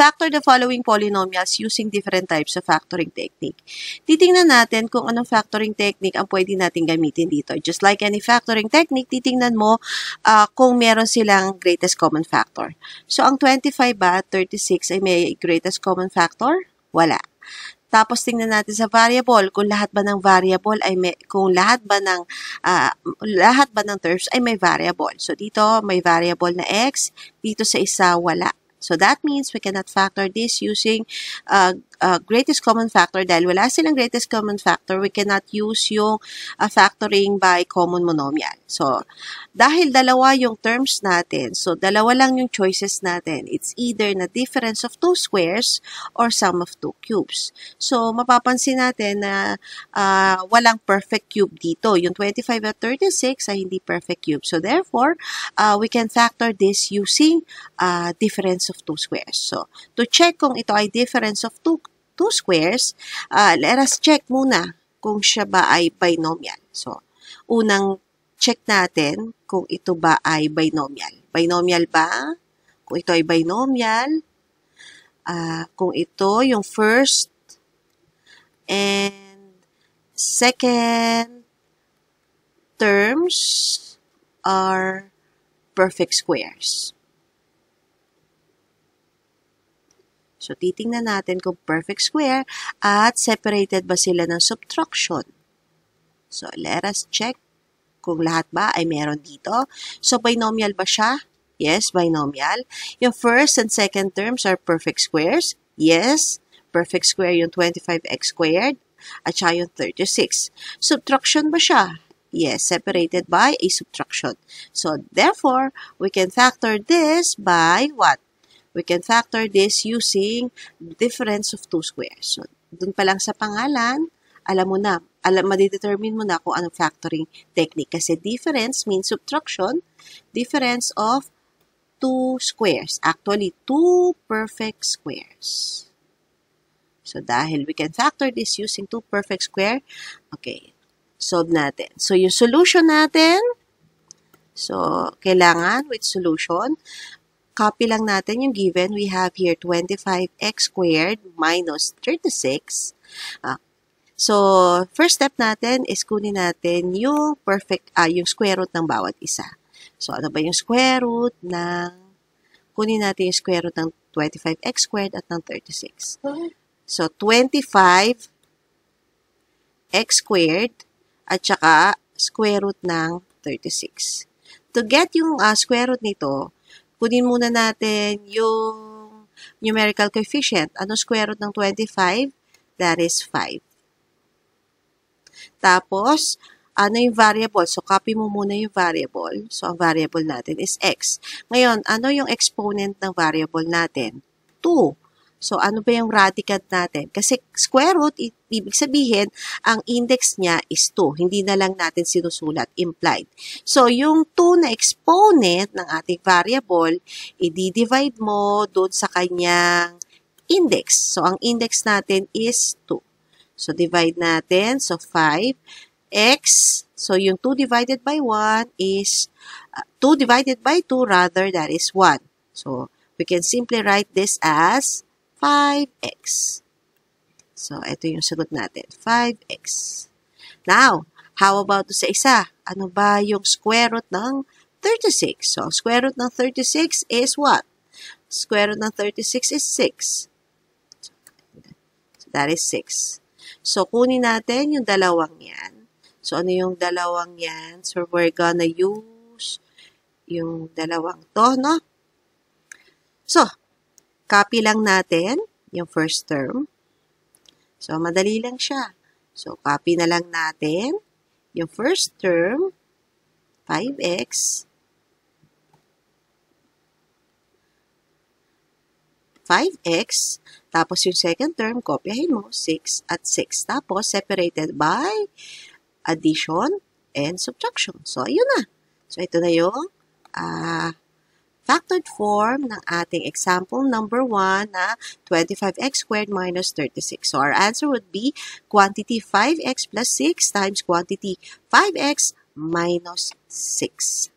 Factor the following polynomials using different types of factoring technique. Titingnan natin kung anong factoring technique ang pwede natin gamitin dito. Just like any factoring technique, titingnan mo kung meron silang greatest common factor. So, ang 25 ba, 36 ay may greatest common factor? Wala. Tapos tingnan natin sa variable kung lahat ba ng variable ay lahat ba ng terms ay may variable. So dito may variable na x, dito sa isa wala. So that means we cannot factor this using greatest common factor. Dahil wala silang greatest common factor, we cannot use yung factoring by common monomial. So, dahil dalawa yung terms natin, so dalawa lang yung choices natin. It's either na difference of two squares or sum of two cubes. So, mapapansin natin na walang perfect cube dito. Yung 25 at 36 ay hindi perfect cube. So, therefore, we can factor this using difference of two squares. So, to check kung ito ay difference of two squares, let us check muna kung siya ba ay binomial. So, unang check natin kung ito ba ay binomial. Binomial ba? Kung ito ay binomial, kung ito yung first and second terms are perfect squares. So, titingnan natin kung perfect square at separated ba sila ng subtraction. So, let us check kung lahat ba ay meron dito. So, binomial ba siya? Yes, binomial. Yung first and second terms are perfect squares. Yes, perfect square yung 25x squared at saka yung 36. Subtraction ba siya? Yes, separated by a subtraction. So, therefore, we can factor this by what? We can factor this using difference of two squares. So, dun pa lang sa pangalan, alam mo na, madidetermine mo na kung anong factoring technique. Kasi difference means subtraction, difference of two squares. Actually, two perfect squares. So, dahil we can factor this using two perfect square, okay, solve natin. So, yung solution natin, so, kailangan with solution, copy lang natin yung given. We have here 25x squared minus 36. So, first step natin is kunin natin yung yung square root ng bawat isa. So, ano ba yung square root ng, kunin natin yung square root ng 25x squared at ng 36. So, 25x squared at saka square root ng 36. To get yung square root nito, kunin muna natin yung numerical coefficient. Ano square root ng 25? That is 5. Tapos, ano yung variable? So, copy mo muna yung variable. So, ang variable natin is x. Ngayon, ano yung exponent ng variable natin? 2. So, ano ba yung radicand natin? Kasi square root, ibig sabihin, ang index niya is 2. Hindi na lang natin sinusulat, implied. So, yung 2 na exponent ng ating variable, i-divide mo doon sa kanyang index. So, ang index natin is 2. So, divide natin. So, 5x. So, yung 2 divided by 1 is, 2 divided by 2 rather, that is 1. So, we can simply write this as 5x. So, ito yung sagot natin. 5x. Now, how about sa isa? Ano ba yung square root ng 36? So, square root ng 36 is what? Square root ng 36 is 6. So, that is 6. So, kunin natin yung dalawang yan. So, ano yung dalawang yan? So, we're gonna use yung dalawang to, no? So, copy lang natin yung first term. So, madali lang siya. So, copy na lang natin yung first term, 5x. 5x. Tapos, yung second term, kopyahin mo, 6 at 6. Tapos, separated by addition and subtraction. So, ayun na. So, ito na yung factored form ng ating example number 1 na 25x squared minus 36. So, our answer would be quantity 5x plus 6 times quantity 5x minus 6.